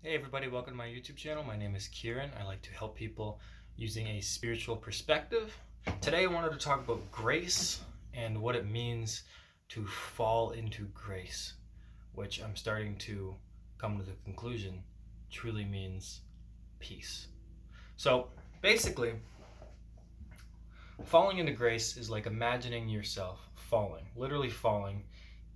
Hey everybody, welcome to my YouTube channel. My name is Kieran. I like to help people using a spiritual perspective. Today I wanted to talk about grace and what it means to fall into grace, which I'm starting to come to the conclusion truly means peace. So basically, falling into grace is like imagining yourself falling, literally falling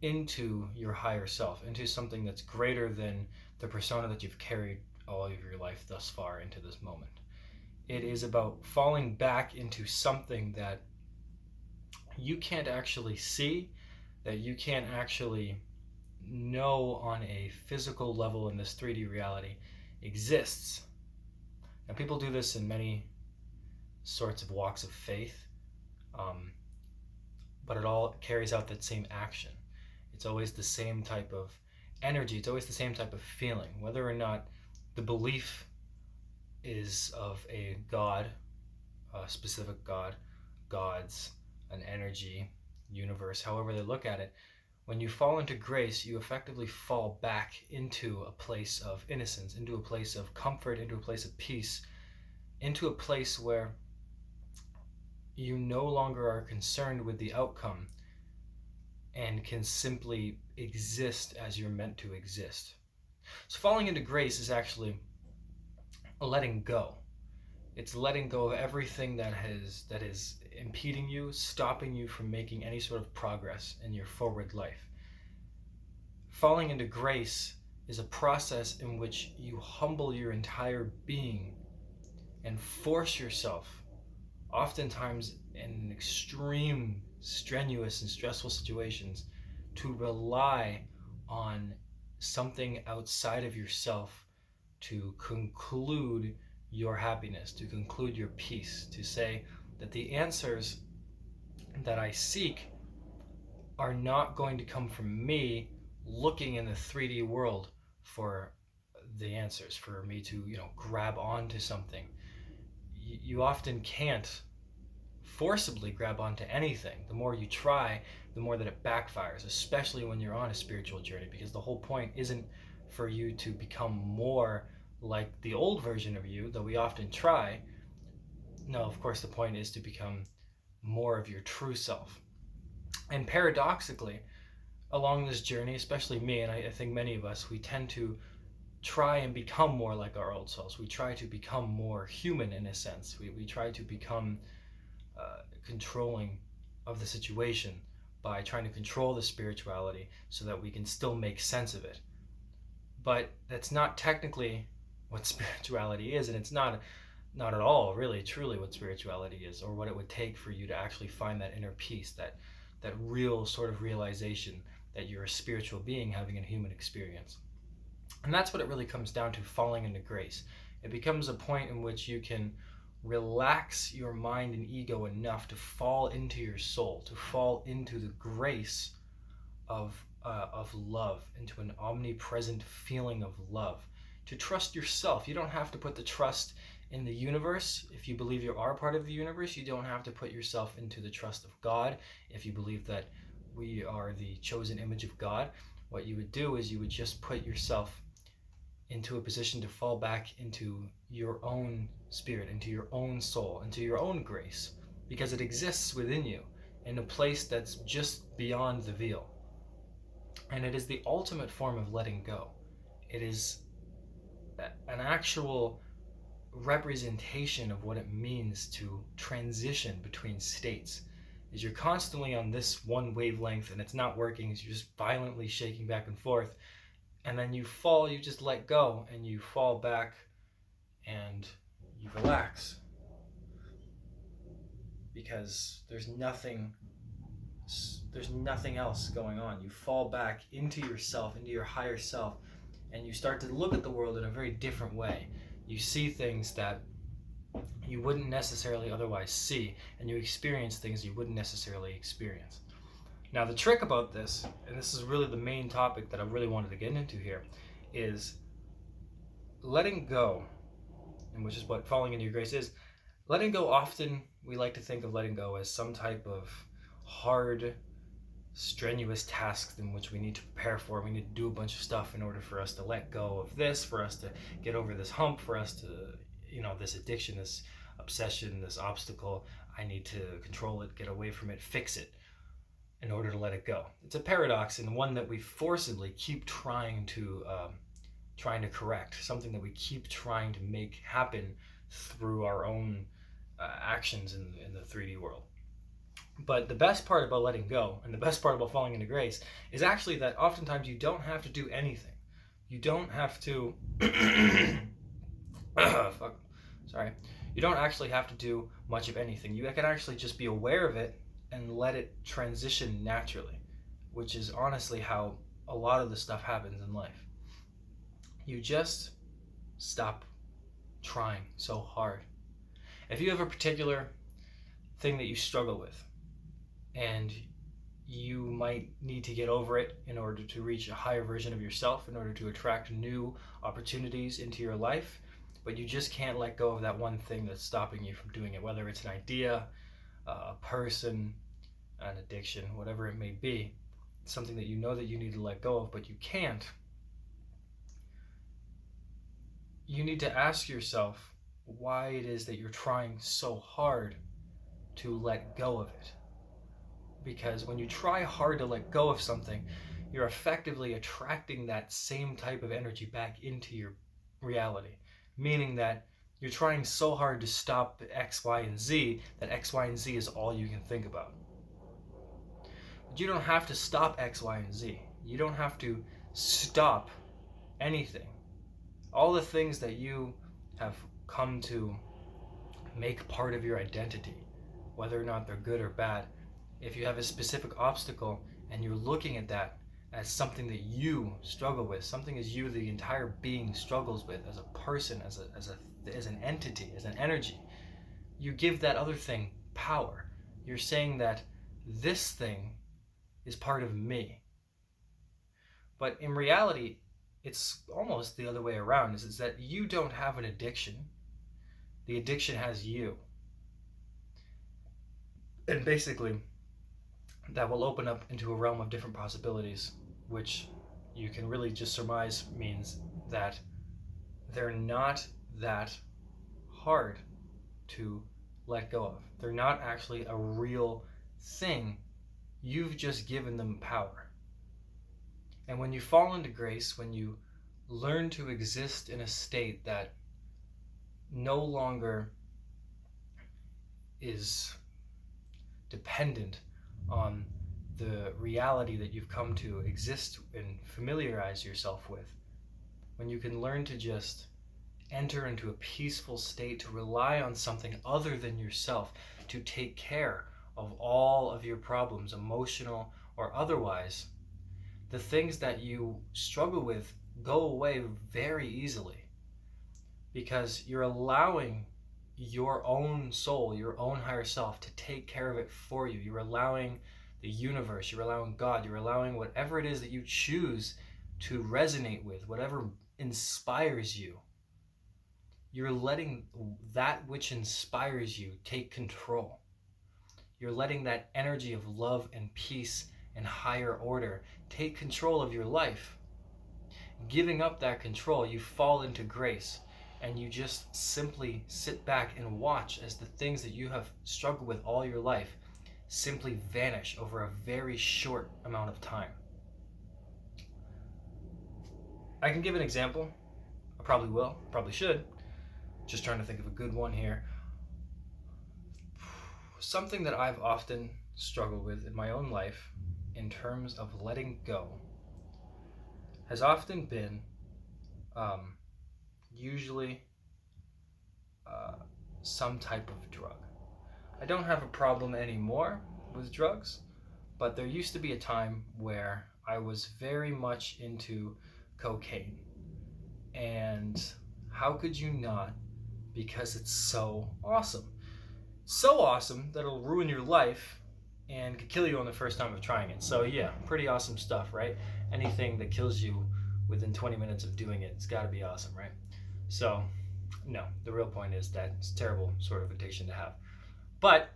into your higher self, into something that's greater than the persona that you've carried all of your life thus far into this moment. It is about falling back into something that you can't actually see, that you can't actually know on a physical level in this 3D reality exists. And people do this in many sorts of walks of faith, but it all carries out that same action. It's always the same type of energy, it's always the same type of feeling, whether or not the belief is of a God, a specific God, gods, an energy, universe, however they look at it. When you fall into grace, you effectively fall back into a place of innocence, into a place of comfort, into a place of peace, into a place where you no longer are concerned with the outcome and can simply exist as you're meant to exist. So falling into grace is actually letting go. It's letting go of everything that is impeding you, stopping you from making any sort of progress in your forward life. Falling into grace is a process in which you humble your entire being and force yourself, oftentimes in extreme, strenuous, and stressful situations, to rely on something outside of yourself to conclude your happiness, to conclude your peace, to say that the answers that I seek are not going to come from me looking in the 3D world for the answers, for me to, grab onto something. You often can't forcibly grab onto anything. The more you try, the more that it backfires, especially when you're on a spiritual journey, because the whole point isn't for you to become more like the old version of you, though we often try. No, of course, the point is to become more of your true self. And paradoxically, along this journey, especially me, and I think many of us, we tend to try and become more like our old selves. We try to become more human in a sense. We try to become controlling of the situation by trying to control the spirituality so that we can still make sense of it. But that's not technically what spirituality is, and it's not at all really truly what spirituality is, or what it would take for you to actually find that inner peace, that real sort of realization that you're a spiritual being having a human experience. And that's what it really comes down to, falling into grace. It becomes a point in which you can relax your mind and ego enough to fall into your soul, to fall into the grace of love, into an omnipresent feeling of love, to trust yourself. You don't have to put the trust in the universe. If you believe you are part of the universe, you don't have to put yourself into the trust of God. If you believe that we are the chosen image of God, what you would do is you would just put yourself into a position to fall back into your own spirit, into your own soul, into your own grace, because it exists within you in a place that's just beyond the veil. And it is the ultimate form of letting go. It is an actual representation of what it means to transition between states. Is you're constantly on this one wavelength and it's not working, you're just violently shaking back and forth, and then you fall, you just let go, and you fall back and you relax, because there's nothing else going on. You fall back into yourself, into your higher self, and you start to look at the world in a very different way. You see things that you wouldn't necessarily otherwise see, and you experience things you wouldn't necessarily experience. Now, the trick about this, and this is really the main topic that I really wanted to get into here, is letting go, and which is what falling into your grace is. Letting go, often we like to think of letting go as some type of hard, strenuous tasks in which we need to prepare for. We need to do a bunch of stuff in order for us to let go of this, for us to get over this hump, for us to, this addiction, this obsession, this obstacle. I need to control it, get away from it, fix it in order to let it go. It's a paradox, and one that we forcibly keep trying to correct, something that we keep trying to make happen through our own actions in the 3D world. But the best part about letting go, and the best part about falling into grace, is actually that oftentimes you don't have to do anything. You don't have to you don't actually have to do much of anything. You can actually just be aware of it and let it transition naturally, which is honestly how a lot of the stuff happens in life. You just stop trying so hard. If you have a particular thing that you struggle with, and you might need to get over it in order to reach a higher version of yourself, in order to attract new opportunities into your life, but you just can't let go of that one thing that's stopping you from doing it, whether it's an idea, a person, an addiction, whatever it may be, something that you know that you need to let go of, but you can't. You need to ask yourself why it is that you're trying so hard to let go of it. Because when you try hard to let go of something, you're effectively attracting that same type of energy back into your reality. Meaning that you're trying so hard to stop X, Y, and Z that X, Y, and Z is all you can think about. But you don't have to stop X, Y, and Z. You don't have to stop anything. All the things that you have come to make part of your identity, whether or not they're good or bad, if you have a specific obstacle and you're looking at that as something that you struggle with, something as you, the entire being, struggles with as a person, as an entity, as an energy, you give that other thing power. You're saying that this thing is part of me. But in reality, it's almost the other way around, is that you don't have an addiction. The addiction has you. And basically, that will open up into a realm of different possibilities, which you can really just surmise means that they're not that hard to let go of. They're not actually a real thing. You've just given them power. And when you fall into grace, when you learn to exist in a state that no longer is dependent on the reality that you've come to exist and familiarize yourself with, when you can learn to just enter into a peaceful state, to rely on something other than yourself to take care of all of your problems, emotional or otherwise, the things that you struggle with go away very easily, because you're allowing your own soul, your own higher self, to take care of it for you. You're allowing the universe, you're allowing God, you're allowing whatever it is that you choose to resonate with, whatever inspires you. You're letting that which inspires you take control. You're letting that energy of love and peace and higher order take control of your life. Giving up that control, you fall into grace. And you just simply sit back and watch as the things that you have struggled with all your life simply vanish over a very short amount of time. I can give an example. I probably will, probably should. Just trying to think of a good one here. Something that I've often struggled with in my own life in terms of letting go has often been usually some type of drug. I don't have a problem anymore with drugs, but there used to be a time where I was very much into cocaine. And how could you not? Because it's so awesome. So awesome that it'll ruin your life and could kill you on the first time of trying it. So yeah, pretty awesome stuff, right? Anything that kills you within 20 minutes of doing it, it's got to be awesome, right? So no, the real point is that it's a terrible sort of addiction to have. But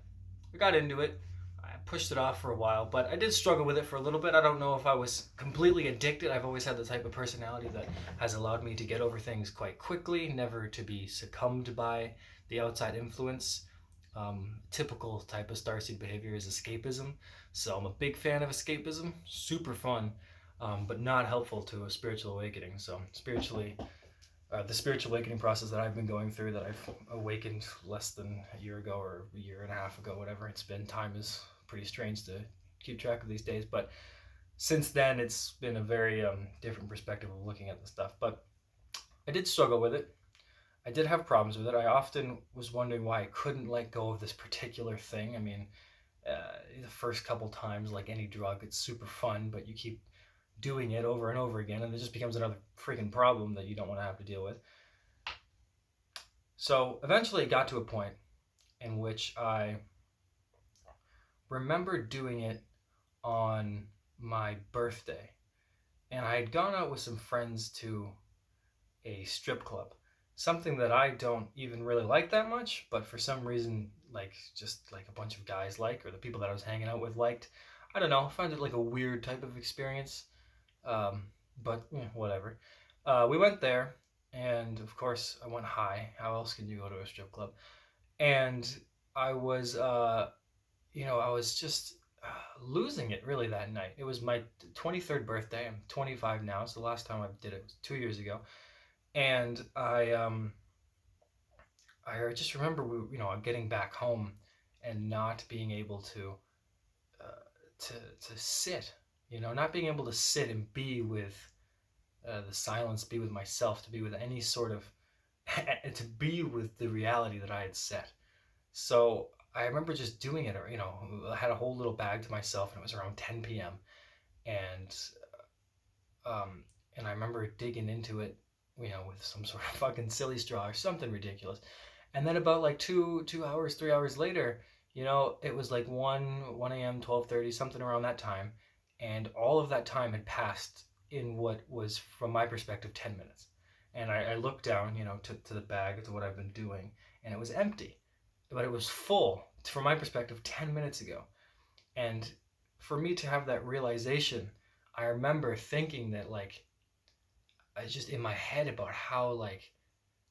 I got into it. I pushed it off for a while, but I did struggle with it for a little bit. I don't know if I was completely addicted. I've always had the type of personality that has allowed me to get over things quite quickly, never to be succumbed by the outside influence. Typical type of starseed behavior is escapism. So I'm a big fan of escapism, super fun, but not helpful to a spiritual awakening. So spiritually, the spiritual awakening process that I've been going through, that I've awakened less than a year ago or a year and a half ago, whatever it's been. Time is pretty strange to keep track of these days, but since then it's been a very different perspective of looking at the stuff. But I did struggle with it. I did have problems with it. I often was wondering why I couldn't let go of this particular thing. I mean, the first couple times, like any drug, it's super fun, but you keep doing it over and over again, and it just becomes another freaking problem that you don't want to have to deal with. So eventually it got to a point in which I remember doing it on my birthday, and I had gone out with some friends to a strip club, something that I don't even really like that much, but for some reason, like, just like a bunch of guys like, or the people that I was hanging out with liked. I don't know, I find it like a weird type of experience. But whatever. We went there, and of course I went high. How else can you go to a strip club? And I was, I was just losing it really that night. It was my 23rd birthday. I'm 25 now, so the last time I did it was 2 years ago. And I just remember getting back home and not being able to sit, not being able to sit and be with the silence, be with myself, to be with any sort of, to be with the reality that I had set. So I remember just doing it, I had a whole little bag to myself, and it was around 10 p.m. And I remember digging into it, with some sort of fucking silly straw or something ridiculous. And then about like 2 hours, 3 hours later, it was like 1 a.m., 12:30, something around that time. And all of that time had passed in what was, from my perspective, 10 minutes. And I looked down, to the bag, to what I've been doing, and it was empty. But it was full, from my perspective, 10 minutes ago. And for me to have that realization, I remember thinking that, like, I was just in my head about how, like,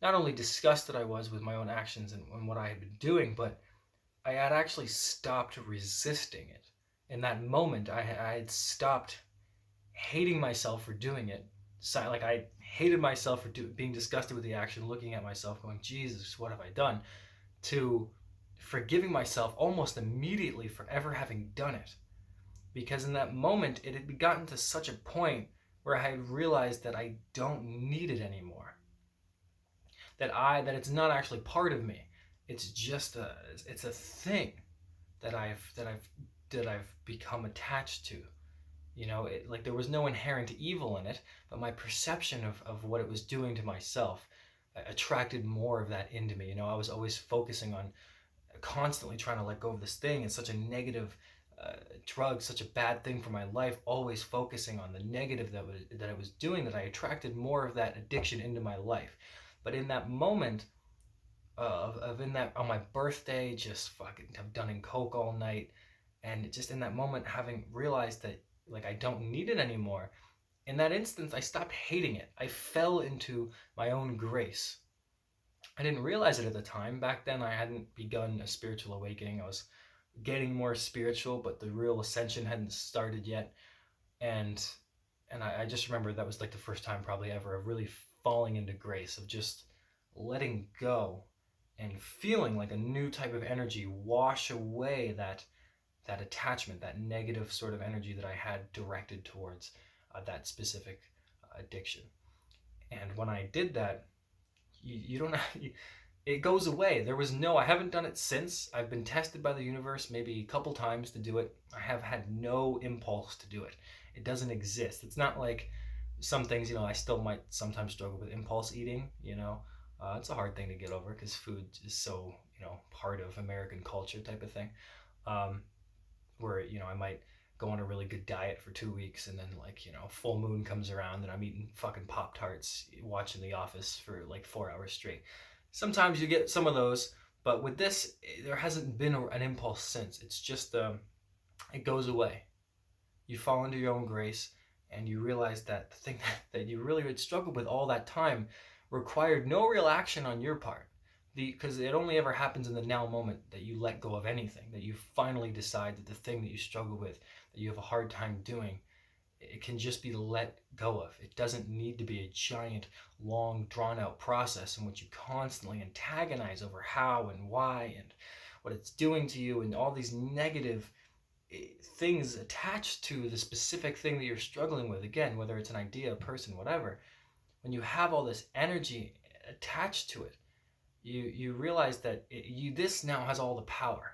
not only disgusted I was with my own actions and what I had been doing, but I had actually stopped resisting it. In that moment, I had stopped hating myself for doing it. So, like, I hated myself for being disgusted with the action, looking at myself going, Jesus, what have I done? To forgiving myself almost immediately for ever having done it. Because in that moment, it had gotten to such a point where I had realized that I don't need it anymore. That it's not actually part of me. It's just it's a thing that I've become attached to. Like, there was no inherent evil in it, but my perception of what it was doing to myself attracted more of that into me. I was always focusing on constantly trying to let go of this thing. It's such a negative drug, such a bad thing for my life, always focusing on the negative that it was doing, that I attracted more of that addiction into my life. But in that moment on my birthday, just fucking have done in coke all night, and just in that moment having realized that, like, I don't need it anymore. In that instance, I stopped hating it. I fell into my own grace. I didn't realize it at the time. Back then, I hadn't begun a spiritual awakening. I was getting more spiritual, but the real ascension hadn't started yet. And I just remember that was like the first time probably ever of really falling into grace, of just letting go and feeling like a new type of energy wash away that attachment, that negative sort of energy that I had directed towards that specific addiction. And when I did that, you don't it goes away. I haven't done it since. I've been tested by the universe maybe a couple times to do it. I have had no impulse to do it. It doesn't exist. It's not like some things, I still might sometimes struggle with impulse eating, it's a hard thing to get over because food is so, part of American culture type of thing. Where, I might go on a really good diet for 2 weeks, and then, like, full moon comes around and I'm eating fucking Pop-Tarts, watching The Office for like 4 hours straight. Sometimes you get some of those, but with this, there hasn't been an impulse since. It's just it goes away. You fall into your own grace, and you realize that the thing that you really had struggled with all that time required no real action on your part. Because it only ever happens in the now moment that you let go of anything, that you finally decide that the thing that you struggle with, that you have a hard time doing, it can just be let go of. It doesn't need to be a giant, long, drawn out process in which you constantly antagonize over how and why and what it's doing to you and all these negative things attached to the specific thing that you're struggling with. Again, whether it's an idea, a person, whatever, when you have all this energy attached to it, you realize that this now has all the power.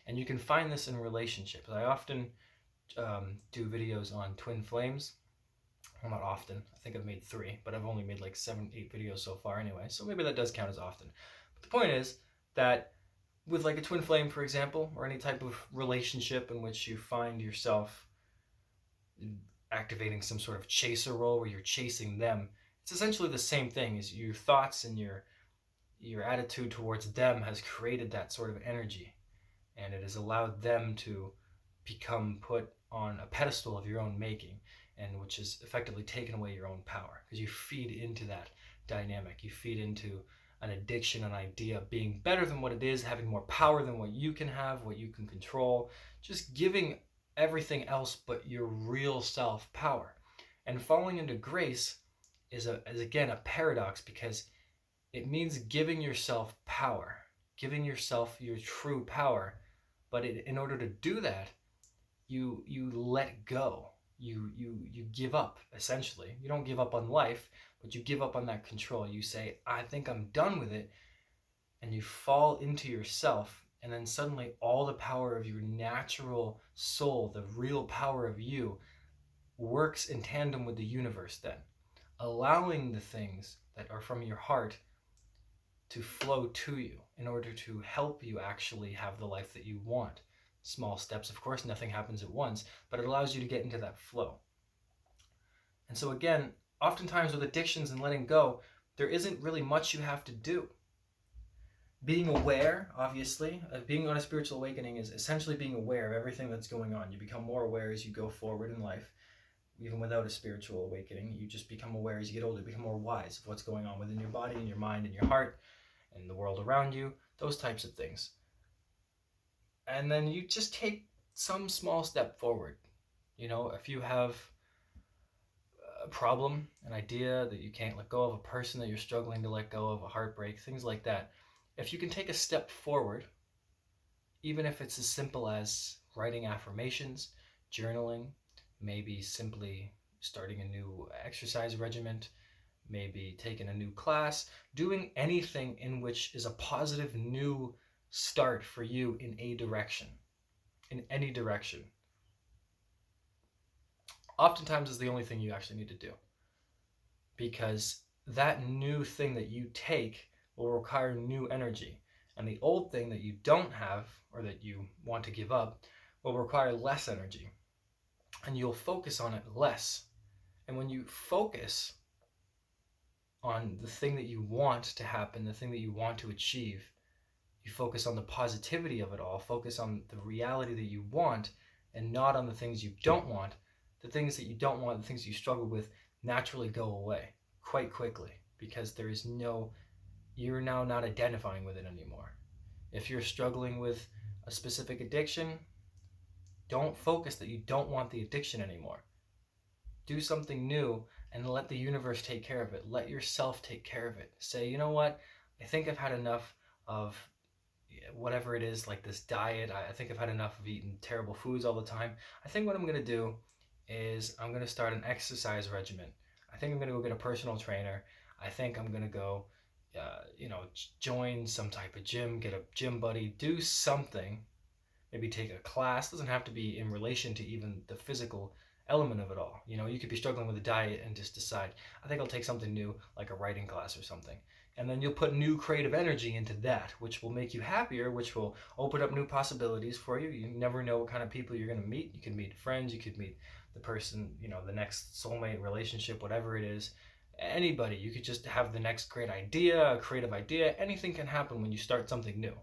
And you can find this in relationships. I often do videos on twin flames. Well, not often. I think I've made 3, but I've only made like 7, 8 videos so far anyway. So maybe that does count as often. But the point is that with like a twin flame, for example, or any type of relationship in which you find yourself activating some sort of chaser role where you're chasing them, it's essentially the same thing. Is your thoughts and your attitude towards them has created that sort of energy, and it has allowed them to become put on a pedestal of your own making, and which has effectively taken away your own power, because you feed into that dynamic. You feed into an addiction, an idea of being better than what it is, having more power than what you can have, what you can control, just giving everything else but your real self power. And falling into grace is again a paradox, because it means giving yourself power, giving yourself your true power. But in order to do that, you let go. You give up, essentially. You don't give up on life, but you give up on that control. You say, I think I'm done with it. And you fall into yourself. And then suddenly all the power of your natural soul, the real power of you, works in tandem with the universe then, allowing the things that are from your heart to flow to you in order to help you actually have the life that you want. Small steps, of course, nothing happens at once, but it allows you to get into that flow. And so again, oftentimes with addictions and letting go, there isn't really much you have to do. Being aware, obviously, being on a spiritual awakening is essentially being aware of everything that's going on. You become more aware as you go forward in life. Even without a spiritual awakening, you just become aware as you get older, you become more wise of what's going on within your body and your mind and your heart and the world around you, those types of things. And then you just take some small step forward. You know, if you have a problem, an idea that you can't let go of, a person that you're struggling to let go of, a heartbreak, things like that, if you can take a step forward, even if it's as simple as writing affirmations, journaling, maybe simply starting a new exercise regimen, maybe taking a new class, doing anything in which is a positive new start for you in a direction, in any direction, oftentimes is the only thing you actually need to do. Because that new thing that you take will require new energy. And the old thing that you don't have, or that you want to give up, will require less energy. And you'll focus on it less. And when you focus on the thing that you want to happen, the thing that you want to achieve, you focus on the positivity of it all, focus on the reality that you want, and not on the things you don't want. The things that you don't want, the things you struggle with, naturally go away quite quickly, because you're now not identifying with it anymore. If you're struggling with a specific addiction, don't focus that you don't want the addiction anymore. Do something new and let the universe take care of it. Let yourself take care of it. Say, you know what? I think I've had enough of whatever it is, like this diet. I think I've had enough of eating terrible foods all the time. I think what I'm going to do is I'm going to start an exercise regimen. I think I'm going to go get a personal trainer. I think I'm going to go, join some type of gym, get a gym buddy, do something. Maybe take a class. It doesn't have to be in relation to even the physical element of it all. You know, you could be struggling with a diet and just decide, I think I'll take something new, like a writing class or something. And then you'll put new creative energy into that, which will make you happier, which will open up new possibilities for you. You never know what kind of people you're going to meet. You could meet friends, you could meet the person, the next soulmate relationship, whatever it is. Anybody. You could just have the next great idea, a creative idea. Anything can happen when you start something new.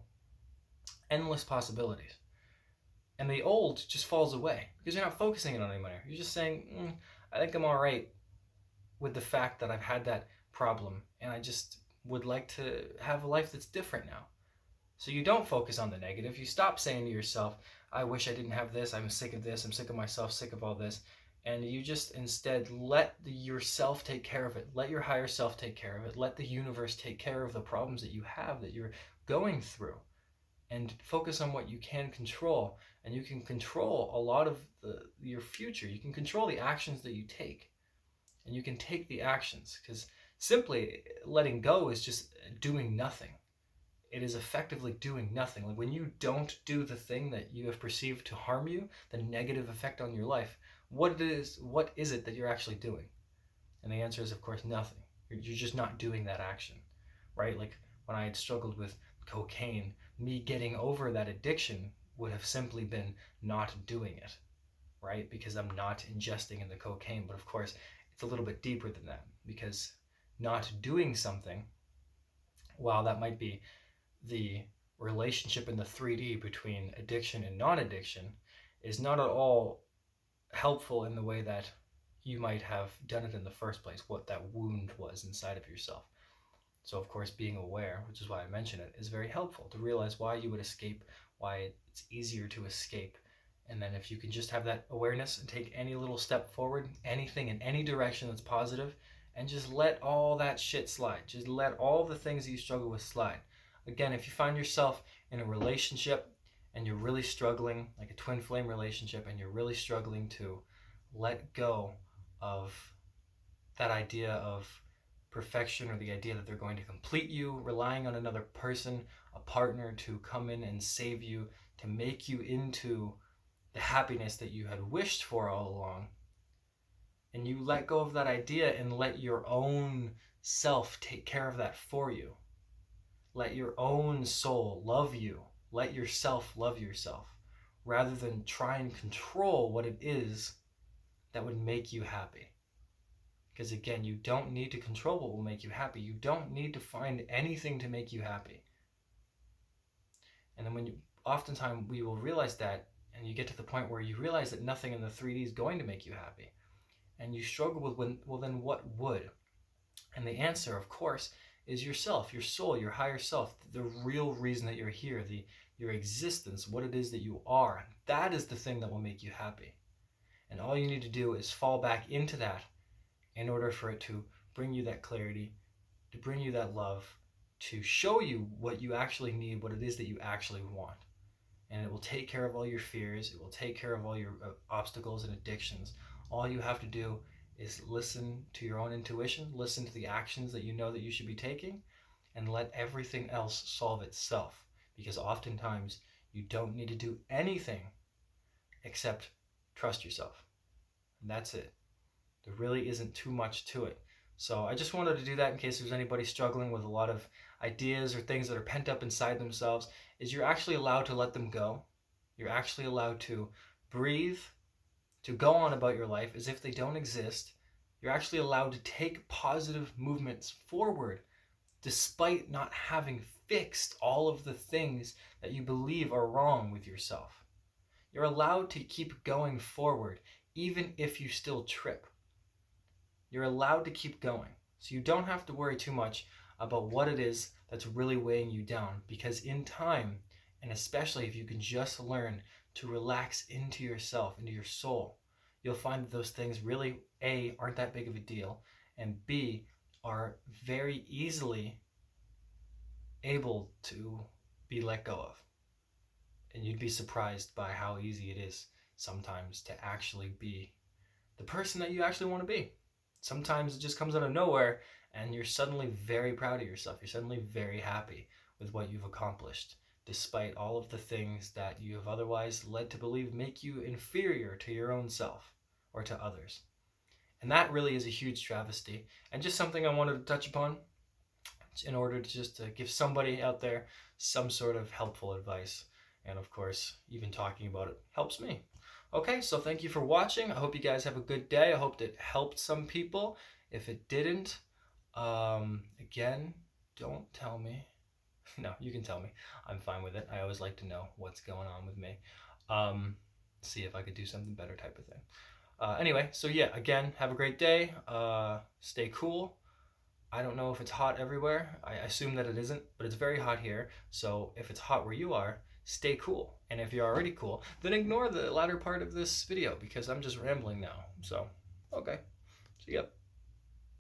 Endless possibilities. And the old just falls away because you're not focusing it on anymore. You're just saying, I think I'm all right with the fact that I've had that problem, and I just would like to have a life that's different now. So you don't focus on the negative. You stop saying to yourself, I wish I didn't have this. I'm sick of this. I'm sick of myself, sick of all this. And you just instead let yourself take care of it. Let your higher self take care of it. Let the universe take care of the problems that you have, that you're going through. And focus on what you can control. And you can control a lot of your future. You can control the actions that you take. And you can take the actions, because simply letting go is just doing nothing. It is effectively doing nothing. Like when you don't do the thing that you have perceived to harm you, the negative effect on your life, what is it that you're actually doing? And the answer is, of course, nothing. You're just not doing that action, right? Like when I had struggled with cocaine, me getting over that addiction would have simply been not doing it, right? Because I'm not ingesting in the cocaine. But of course, it's a little bit deeper than that, because not doing something, while that might be the relationship in the 3D between addiction and non-addiction, is not at all helpful in the way that you might have done it in the first place, what that wound was inside of yourself. So of course, being aware, which is why I mention it, is very helpful to realize why you would escape, why it's easier to escape. And then if you can just have that awareness and take any little step forward, anything in any direction that's positive, and just let all that shit slide. Just let all the things that you struggle with slide. Again, if you find yourself in a relationship and you're really struggling, like a twin flame relationship, and you're really struggling to let go of that idea of perfection, or the idea that they're going to complete you, relying on another person, a partner, to come in and save you, to make you into the happiness that you had wished for all along, and you let go of that idea and let your own self take care of that for you. Let your own soul love you. Let yourself love yourself, rather than try and control what it is that would make you happy. Because again, you don't need to control what will make you happy. You don't need to find anything to make you happy. And then oftentimes we will realize that, and you get to the point where you realize that nothing in the 3D is going to make you happy. And you struggle with, well, then what would? And the answer, of course, is yourself, your soul, your higher self, the real reason that you're here, your existence, what it is that you are. That is the thing that will make you happy. And all you need to do is fall back into that in order for it to bring you that clarity, to bring you that love, to show you what you actually need, what it is that you actually want. And it will take care of all your fears. It will take care of all your obstacles and addictions. All you have to do is listen to your own intuition, listen to the actions that you know that you should be taking, and let everything else solve itself. Because oftentimes you don't need to do anything except trust yourself. And that's it. There really isn't too much to it. So I just wanted to do that in case there's anybody struggling with a lot of ideas or things that are pent up inside themselves, is you're actually allowed to let them go. You're actually allowed to breathe, to go on about your life as if they don't exist. You're actually allowed to take positive movements forward despite not having fixed all of the things that you believe are wrong with yourself. You're allowed to keep going forward even if you still trip. You're allowed to keep going. So you don't have to worry too much about what it is that's really weighing you down, because in time, and especially if you can just learn to relax into yourself, into your soul, you'll find that those things really, A, aren't that big of a deal, and B, are very easily able to be let go of. And you'd be surprised by how easy it is sometimes to actually be the person that you actually want to be. Sometimes it just comes out of nowhere and you're suddenly very proud of yourself. You're suddenly very happy with what you've accomplished, despite all of the things that you have otherwise led to believe make you inferior to your own self or to others. And that really is a huge travesty, and just something I wanted to touch upon in order to just give somebody out there some sort of helpful advice. And of course, even talking about it helps me. Okay, so thank you for watching. I hope you guys have a good day. I hope it helped some people. If it didn't, again, don't tell me. No, you can tell me. I'm fine with it. I always like to know what's going on with me. See if I could do something better type of thing. Anyway, so yeah, again, have a great day. Stay cool. I don't know if it's hot everywhere. I assume that it isn't, but it's very hot here. So if it's hot where you are, stay cool. And if you're already cool, then ignore the latter part of this video because I'm just rambling now. So, okay. See ya.